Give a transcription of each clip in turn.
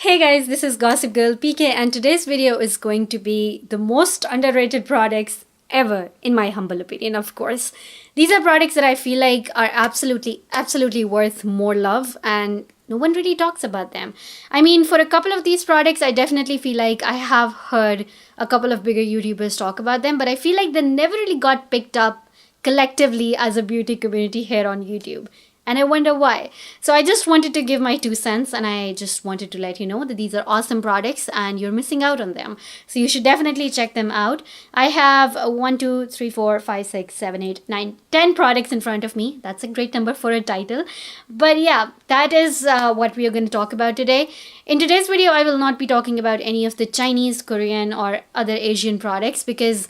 Hey guys, this is Gossip Girl PK and today's video is going to be the most underrated products ever, in my humble opinion, of course. These are products that I feel like are absolutely worth more love and no one really talks about them. I mean, for a couple of these products, I definitely feel like I have heard a couple of bigger YouTubers talk about them, but I feel like they never really got picked up collectively as a beauty community here on YouTube. And I wonder why. So I just wanted to give my 2 cents and I just wanted to let you know that these are awesome products and you're missing out on them. So you should definitely check them out. I have 1, 2, 3, 4, 5, 6, 7, 8, 9, 10 products in front of me. That's a great number for a title. But yeah, that is what we are going to talk about today. In today's video, I will not be talking about any of the Chinese, Korean or other Asian products because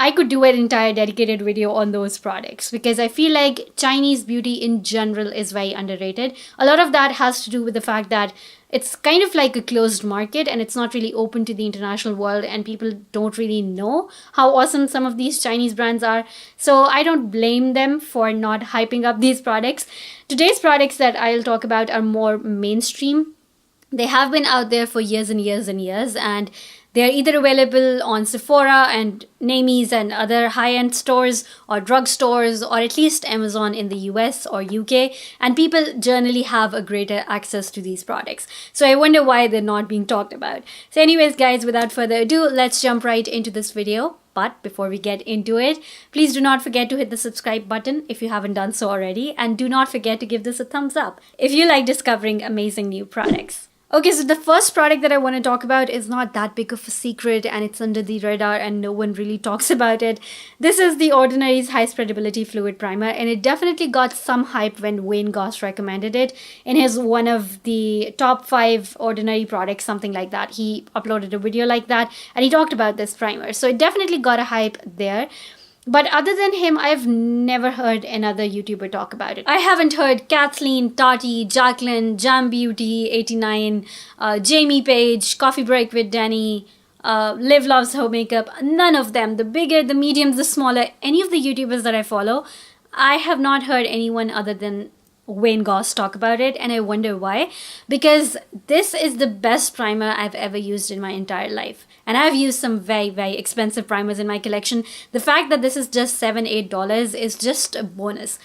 I could do an entire dedicated video on those products because I feel like Chinese beauty in general is very underrated. A lot of that has to do with the fact that it's kind of like a closed market and it's not really open to the international world and people don't really know how awesome some of these Chinese brands are. So I don't blame them for not hyping up these products. Today's products that I'll talk about are more mainstream. They have been out there for years and years and years and they are either available on Sephora and Namies and other high-end stores or drugstores or at least Amazon in the US or UK, and people generally have a greater access to these products. So I wonder why they're not being talked about. So anyways guys, without further ado, let's jump right into this video. But before we get into it, please do not forget to hit the subscribe button if you haven't done so already, and do not forget to give this a thumbs up if you like discovering amazing new products. Okay, so the first product that I want to talk about is not that big of a secret and it's under the radar and no one really talks about it. This is the Ordinary's High Spreadability Fluid Primer and it definitely got some hype when Wayne Goss recommended it in his one of the top 5 Ordinary products, something like that. He uploaded a video like that and he talked about this primer. So it definitely got a hype there. But other than him, I've never heard another YouTuber talk about it. I haven't heard Kathleen, Tarte, Jacqueline, Jam Beauty, 89, Jamie Page, Coffee Break with Danny, Liv Loves Home Makeup. None of them. The bigger, the medium, the smaller, any of the YouTubers that I follow, I have not heard anyone other than Wayne Goss talk about it, and I wonder why. Because this is the best primer I've ever used in my entire life. And I've used some very, very expensive primers in my collection. The fact that this is just $7, $8 is just a bonus.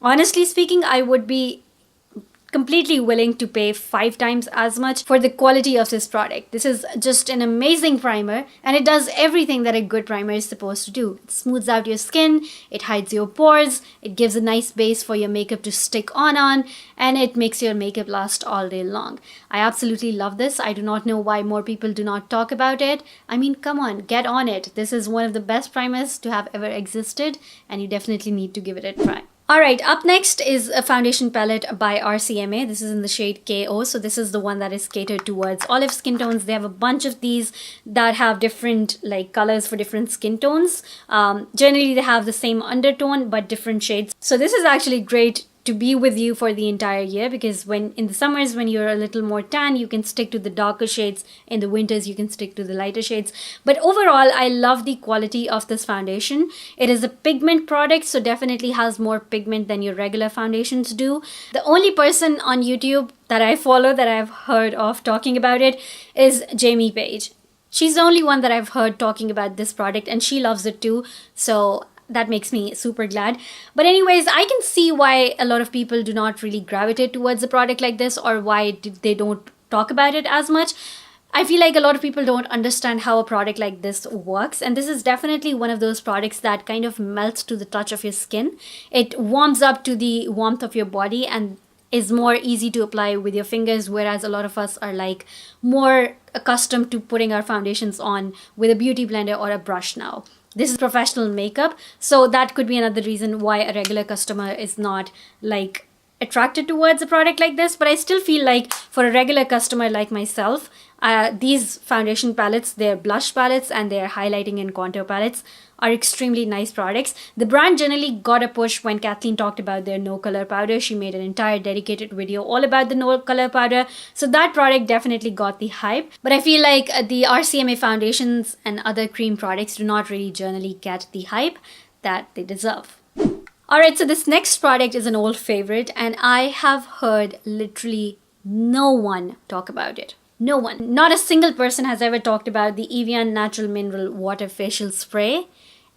Honestly speaking, I would be completely willing to pay 5 times as much for the quality of this product. This is just an amazing primer and it does everything that a good primer is supposed to do. It smooths out your skin, it hides your pores, it gives a nice base for your makeup to stick on, and it makes your makeup last all day long. I absolutely love this. I do not know why more people do not talk about it. I mean, come on, get on it. This is one of the best primers to have ever existed and you definitely need to give it a try. Alright, up next is a foundation palette by RCMA. This is in the shade KO. So this is the one that is catered towards olive skin tones. They have a bunch of these that have different colors for different skin tones. Generally, they have the same undertone but different shades. So this is actually great to be with you for the entire year because when in the summers when you're a little more tan, you can stick to the darker shades. In the winters, you can stick to the lighter shades. But overall, I love the quality of this foundation. It is a pigment product, so definitely has more pigment than your regular foundations do. The only person on YouTube that I follow that I've heard of talking about it is Jamie Page. She's the only one that I've heard talking about this product and she loves it too. So that makes me super glad. But anyways, I can see why a lot of people do not really gravitate towards a product like this or why they don't talk about it as much. I feel like a lot of people don't understand how a product like this works, and this is definitely one of those products that kind of melts to the touch of your skin. It warms up to the warmth of your body and is more easy to apply with your fingers, whereas a lot of us are like more accustomed to putting our foundations on with a beauty blender or a brush now. This is professional makeup, so that could be another reason why a regular customer is not like attracted towards a product like this. But I still feel like for a regular customer like myself, these foundation palettes, their blush palettes and their highlighting and contour palettes are extremely nice products. The brand generally got a push when Kathleen talked about their no color powder. She made an entire dedicated video all about the no color powder. So that product definitely got the hype. But I feel like the RCMA foundations and other cream products do not really generally get the hype that they deserve. Alright, so this next product is an old favorite and I have heard literally no one talk about it. No one. Not a single person has ever talked about the Evian Natural Mineral Water Facial Spray.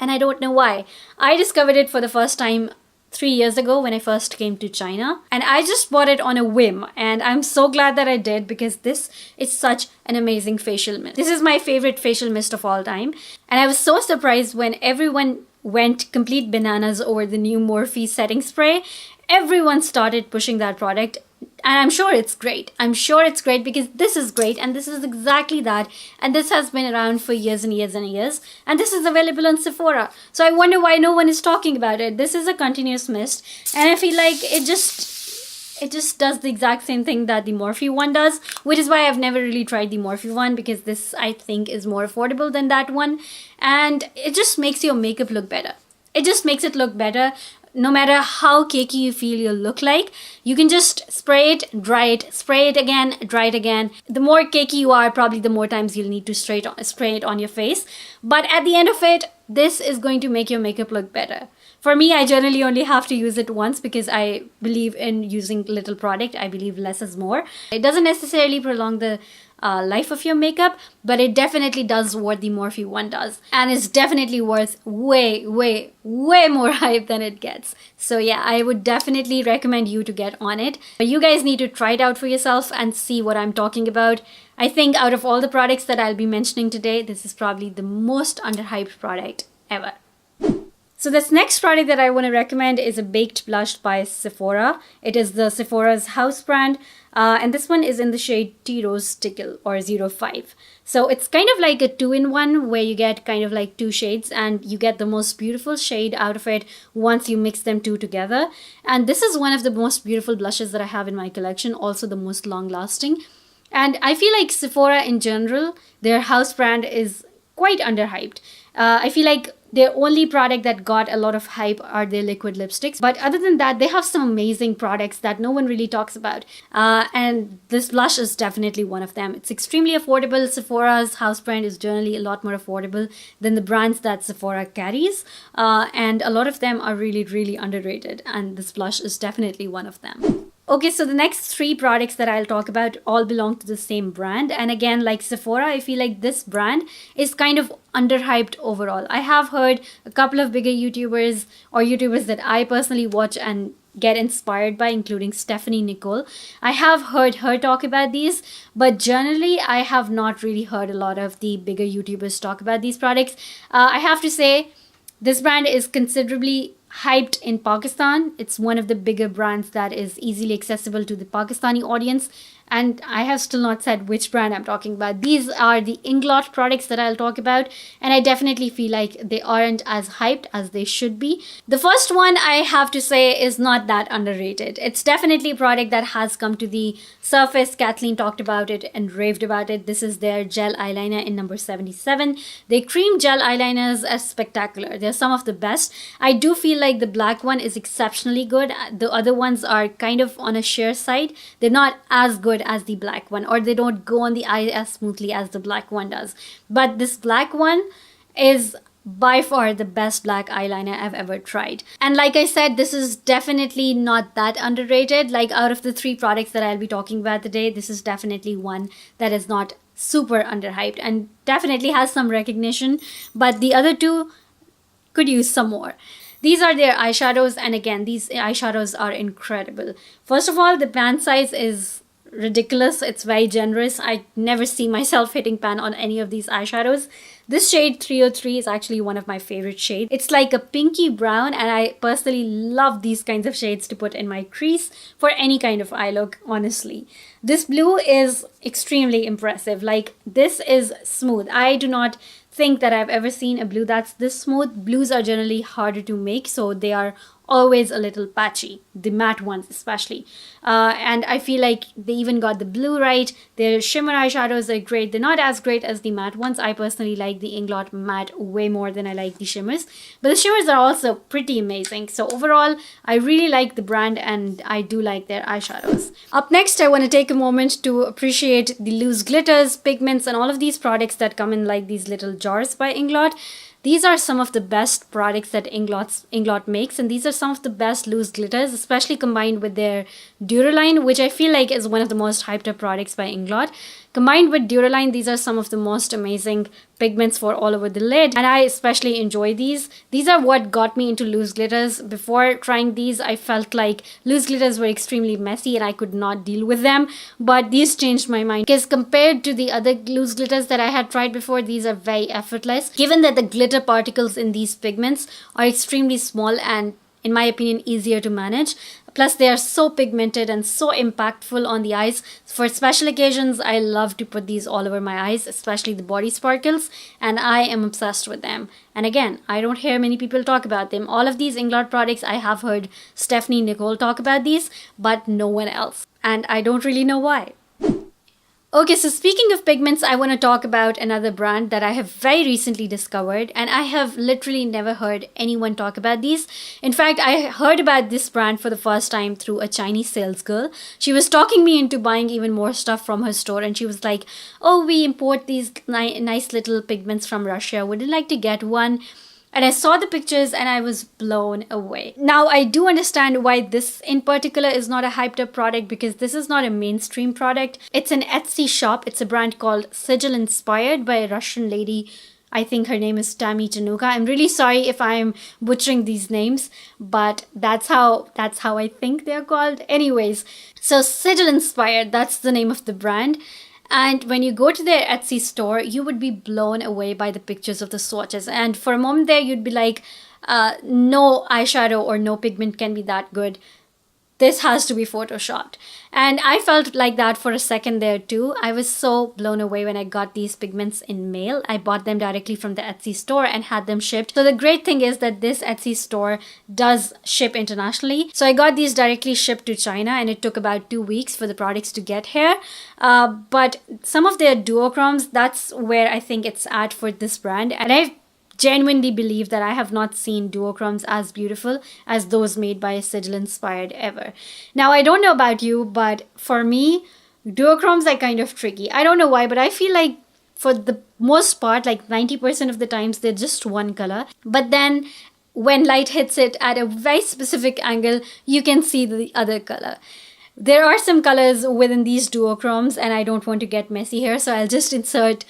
And I don't know why. I discovered it for the first time 3 years ago when I first came to China. And I just bought it on a whim. And I'm so glad that I did, because this is such an amazing facial mist. This is my favorite facial mist of all time. And I was so surprised when everyone went complete bananas over the new Morphe setting spray. Everyone started pushing that product. And I'm sure it's great. I'm sure it's great because this is great, and this is exactly that. And this has been around for years and years and years. And this is available on Sephora. So I wonder why no one is talking about it. This is a continuous mist, and I feel like it just does the exact same thing that the Morphe one does, which is why I've never really tried the Morphe one, because this, I think, is more affordable than that one. And it just makes your makeup look better. It just makes it look better. No matter how cakey you feel you'll look like, you can just spray it, dry it, spray it again, dry it again. The more cakey you are, probably the more times you'll need to spray it on your face. But at the end of it, this is going to make your makeup look better. For me, I generally only have to use it once because I believe in using little product. I believe less is more. It doesn't necessarily prolong the life of your makeup, but it definitely does what the Morphe one does, and it's definitely worth way more hype than it gets. So yeah, I would definitely recommend you to get on it. But you guys need to try it out for yourself and see what I'm talking about. I think out of all the products that I'll be mentioning today, this is probably the most underhyped product ever. So this next product that I want to recommend is a baked blush by Sephora. It is the Sephora's house brand, and this one is in the shade Tea Rose Stickle, or 05. So it's kind of like a 2-in-1 where you get kind of like 2 shades, and you get the most beautiful shade out of it once you mix them 2 together. And this is one of the most beautiful blushes that I have in my collection, also the most long lasting. And I feel like Sephora in general, their house brand is quite underhyped. I feel like their only product that got a lot of hype are their liquid lipsticks. But other than that, they have some amazing products that no one really talks about. And this blush is definitely one of them. It's extremely affordable. Sephora's house brand is generally a lot more affordable than the brands that Sephora carries. And a lot of them are really underrated. And this blush is definitely one of them. Okay, so the next 3 products that I'll talk about all belong to the same brand. And again, like Sephora, I feel like this brand is kind of underhyped overall. I have heard a couple of bigger YouTubers, or YouTubers that I personally watch and get inspired by, including Stephanie Nicole. I have heard her talk about these, but generally I have not really heard a lot of the bigger YouTubers talk about these products. I have to say, this brand is considerably hyped in Pakistan. It's one of the bigger brands that is easily accessible to the Pakistani audience. And I have still not said which brand I'm talking about. These are the Inglot products that I'll talk about. And I definitely feel like they aren't as hyped as they should be. The first one, I have to say, is not that underrated. It's definitely a product that has come to the surface. Kathleen talked about it and raved about it. This is their gel eyeliner in number 77. Their cream gel eyeliners are spectacular. They're some of the best. I do feel like the black one is exceptionally good. The other ones are kind of on a sheer side. They're not as good as the black one, or they don't go on the eye as smoothly as the black one does. But this black one is by far the best black eyeliner I've ever tried. And like I said, this is definitely not that underrated. Like, out of the 3 products that I'll be talking about today, this is definitely one that is not super underhyped and definitely has some recognition, but the other 2 could use some more. These are their eyeshadows, and again, these eyeshadows are incredible. First of all, the pan size is ridiculous. It's very generous. I never see myself hitting pan on any of these eyeshadows. This shade 303 is actually one of my favorite shades. It's like a pinky brown, and I personally love these kinds of shades to put in my crease for any kind of eye look, honestly. This blue is extremely impressive. Like, this is smooth. I do not think that I've ever seen a blue that's this smooth. Blues are generally harder to make, so they are always a little patchy, the matte ones especially. And I feel like they even got the blue right. Their shimmer eyeshadows are great. They're not as great as the matte ones. I personally like the Inglot matte way more than I like the shimmers. But the shimmers are also pretty amazing. So overall, I really like the brand, and I do like their eyeshadows. Up next, I want to take a moment to appreciate the loose glitters, pigments, and all of these products that come in like these little jars by Inglot. These are some of the best products that Inglot makes, and these are some of the best loose glitters, especially combined with their Duraline, which I feel like is one of the most hyped up products by Inglot. Combined with Duraline, these are some of the most amazing pigments for all over the lid, and I especially enjoy these. These are what got me into loose glitters. Before trying these, I felt like loose glitters were extremely messy and I could not deal with them, but these changed my mind because compared to the other loose glitters that I had tried before, these are very effortless, given that the glitter particles in these pigments are extremely small and, in my opinion, easier to manage. Plus, they are so pigmented and so impactful on the eyes. For special occasions, I love to put these all over my eyes, especially the body sparkles, and I am obsessed with them. And again, I don't hear many people talk about them. All of these Inglot products, I have heard Stephanie Nicole talk about these, but no one else. And I don't really know why. Okay, so speaking of pigments, I want to talk about another brand that I have very recently discovered, and I have literally never heard anyone talk about these. In fact, I heard about this brand for the first time through a Chinese sales girl. She was talking me into buying even more stuff from her store, and she was like, oh, we import these nice little pigments from Russia. Would you like to get one? And I saw the pictures and I was blown away. Now, I do understand why this in particular is not a hyped up product, because this is not a mainstream product. It's an Etsy shop. It's a brand called Sigil, inspired by a Russian lady. I think her name is Tami Tanuka. I'm really sorry if I'm butchering these names, but that's how I think they're called. Anyways, so Sigil inspired, that's the name of the brand. And when you go to their Etsy store, you would be blown away by the pictures of the swatches. And for a moment there, you'd be like, no eyeshadow or no pigment can be that good. This has to be photoshopped. And I felt like that for a second there too. I was so blown away when I got these pigments in mail. I bought them directly from the Etsy store and had them shipped. So the great thing is that this Etsy store does ship internationally. So I got these directly shipped to China, and it took about 2 weeks for the products to get here. But some of their duochromes, that's where I think it's at for this brand. And I genuinely believe that I have not seen duochromes as beautiful as those made by Sigil inspired ever. Now, I don't know about you, but for me, duochromes are kind of tricky. I don't know why, but I feel like for the most part, like 90% of the times, they're just one color. But then when light hits it at a very specific angle, you can see the other color. There are some colors within these duochromes, and I don't want to get messy here, so I'll just insert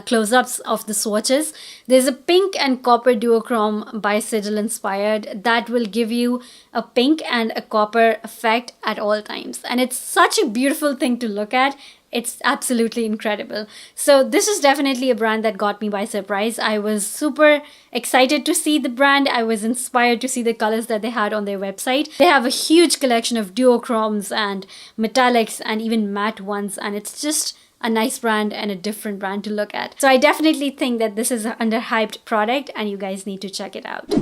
close-ups of the swatches. There's a pink and copper duochrome by Sigil inspired that will give you a pink and a copper effect at all times. And it's such a beautiful thing to look at. It's absolutely incredible. So this is definitely a brand that got me by surprise. I was super excited to see the brand. I was inspired to see the colors that they had on their website. They have a huge collection of duochromes and metallics and even matte ones, and it's just a nice brand and a different brand to look at. So I definitely think that this is an underhyped product and you guys need to check it out.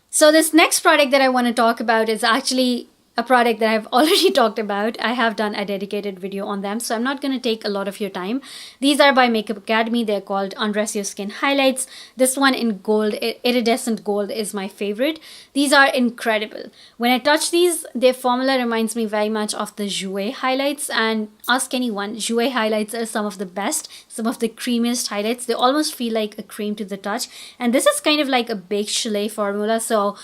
So this next product that I want to talk about is actually a product that I've already talked about. I have done a dedicated video on them, so I'm not going to take a lot of your time. These are by Makeup Academy. They're called Undress Your Skin Highlights. This one in gold, iridescent gold, is my favorite. These are incredible. When I touch these, their formula reminds me very much of the Jouer highlights, and ask anyone, Jouer highlights are some of the best, some of the creamiest highlights. They almost feel like a cream to the touch, and this is kind of like a baked chalet formula, so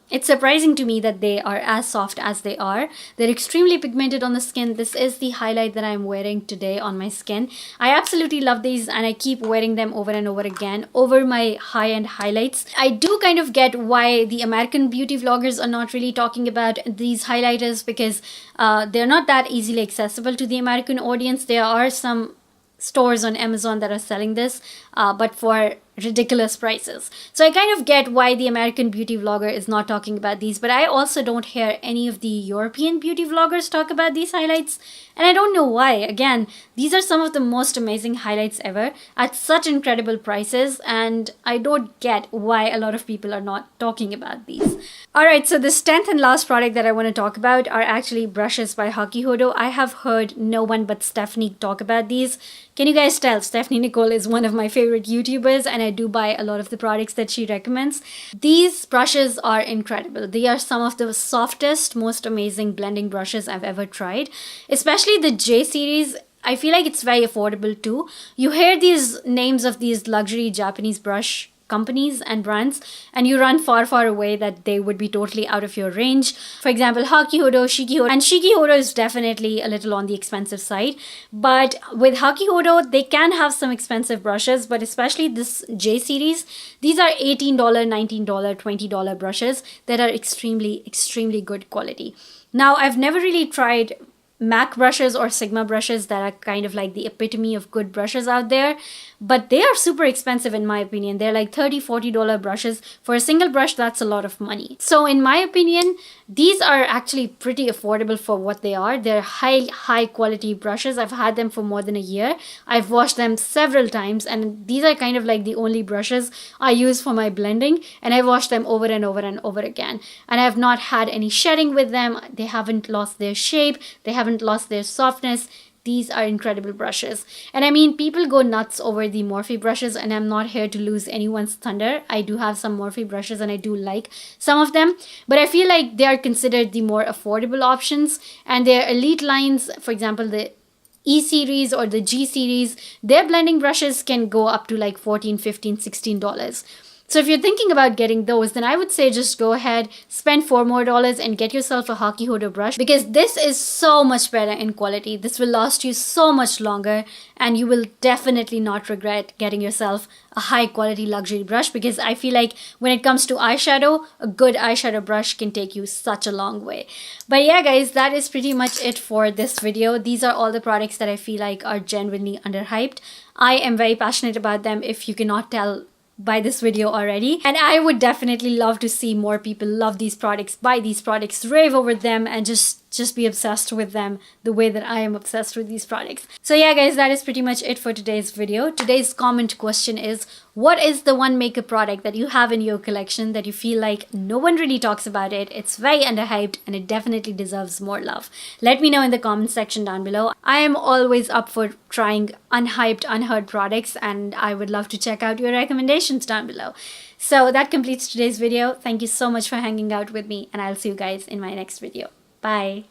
it's surprising to me that they are as soft as they are. They're extremely pigmented on the skin. This is the highlight that I'm wearing today on my skin. I absolutely love these, and I keep wearing them over and over again over my high-end highlights. I do kind of get why the American beauty vloggers are not really talking about these highlighters, because they're not that easily accessible to the American audience. There are some stores on Amazon that are selling this, but for ridiculous prices. So I kind of get why the American beauty vlogger is not talking about these, but I also don't hear any of the European beauty vloggers talk about these highlights, and I don't know why. Again, these are some of the most amazing highlights ever at such incredible prices, and I don't get why a lot of people are not talking about these. Alright, so this 10th and last product that I want to talk about are actually brushes by Hakuhodo. I have heard no one but Stephanie talk about these. Can you guys tell? Stephanie Nicole is one of my favorite YouTubers, and I do buy a lot of the products that she recommends. These brushes are incredible. They are some of the softest, most amazing blending brushes I've ever tried. Especially the J series. I feel like it's very affordable too. You hear these names of these luxury Japanese brush companies and brands, and you run far, far away that they would be totally out of your range. For example, Hakuhodo, Shikihodo, and Shikihodo is definitely a little on the expensive side. But with Hakuhodo, they can have some expensive brushes, but especially this J series, these are $18, $19, $20 brushes that are extremely, extremely good quality. Now, I've never really tried MAC brushes or Sigma brushes that are kind of like the epitome of good brushes out there, but they are super expensive in my opinion. They're like $30, $40 brushes. For a single brush, that's a lot of money. So in my opinion, these are actually pretty affordable for what they are. They're high quality brushes. I've had them for more than a year. I've washed them several times, and these are kind of like the only brushes I use for my blending, and I've washed them over and over and over again. And I have not had any shedding with them. They haven't lost their shape. They haven't lost their softness. These are incredible brushes. And I mean, people go nuts over the Morphe brushes, and I'm not here to lose anyone's thunder. I do have some Morphe brushes and I do like some of them, but I feel like they are considered the more affordable options, and their elite lines, for example, the E series or the G series, their blending brushes can go up to like $14, $15, $16. So if you're thinking about getting those, then I would say just go ahead, spend $4 more and get yourself a Hakuhodo brush, because this is so much better in quality. This will last you so much longer, and you will definitely not regret getting yourself a high quality luxury brush, because I feel like when it comes to eyeshadow, a good eyeshadow brush can take you such a long way. But yeah guys, that is pretty much it for this video. These are all the products that I feel like are genuinely underhyped. I am very passionate about them, if you cannot tell by this video already, and I would definitely love to see more people love these products, buy these products, rave over them, and just be obsessed with them the way that I am obsessed with these products. So yeah guys, that is pretty much it for today's video. Today's comment question is, what is the one makeup product that you have in your collection that you feel like no one really talks about it, it's very underhyped, and it definitely deserves more love? Let me know in the comment section down below. I am always up for trying unhyped, unheard products, and I would love to check out your recommendations down below. So that completes today's video. Thank you so much for hanging out with me, and I'll see you guys in my next video. Bye.